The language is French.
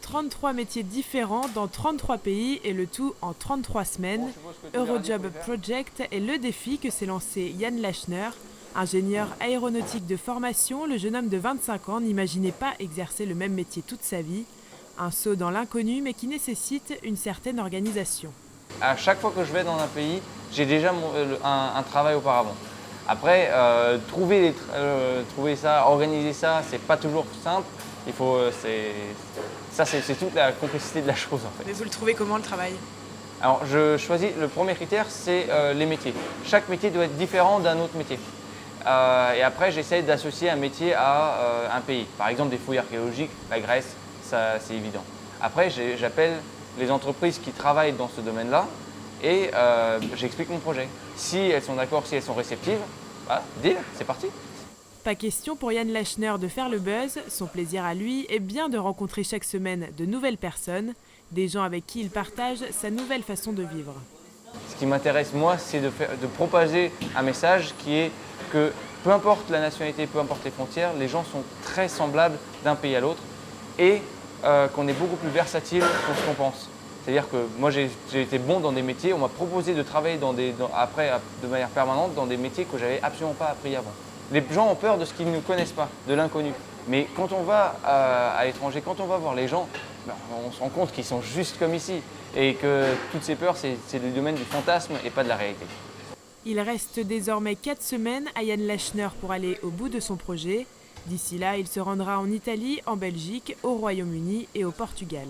33 métiers différents dans 33 pays et le tout en 33 semaines. Eurojob Project est le défi que s'est lancé Yann Lachner. Ingénieur aéronautique de formation, le jeune homme de 25 ans n'imaginait pas exercer le même métier toute sa vie. Un saut dans l'inconnu mais qui nécessite une certaine organisation. À chaque fois que je vais dans un pays, j'ai déjà un travail auparavant. Après, trouver ça, organiser ça, c'est pas toujours simple. C'est toute la complexité de la chose en fait. Mais vous le trouvez comment le travail ? Alors, je choisis, le premier critère, c'est les métiers. Chaque métier doit être différent d'un autre métier. Et après, j'essaie d'associer un métier à un pays. Par exemple, des fouilles archéologiques, la Grèce, ça c'est évident. Après, j'appelle les entreprises qui travaillent dans ce domaine-là et j'explique mon projet. Si elles sont d'accord, si elles sont réceptives, bah, deal, c'est parti. Pas question pour Yann Lachner de faire le buzz, son plaisir à lui est bien de rencontrer chaque semaine de nouvelles personnes, des gens avec qui il partage sa nouvelle façon de vivre. Ce qui m'intéresse moi, c'est de propager un message qui est que peu importe la nationalité, peu importe les frontières, les gens sont très semblables d'un pays à l'autre et qu'on est beaucoup plus versatile que ce qu'on pense. C'est-à-dire que moi j'ai été bon dans des métiers, on m'a proposé de travailler après de manière permanente dans des métiers que j'avais absolument pas appris avant. Les gens ont peur de ce qu'ils ne connaissent pas, de l'inconnu. Mais quand on va à l'étranger, quand on va voir les gens, ben, on se rend compte qu'ils sont juste comme ici et que toutes ces peurs, c'est le domaine du fantasme et pas de la réalité. Il reste désormais 4 semaines à Yann Lachner pour aller au bout de son projet. D'ici là, il se rendra en Italie, en Belgique, au Royaume-Uni et au Portugal.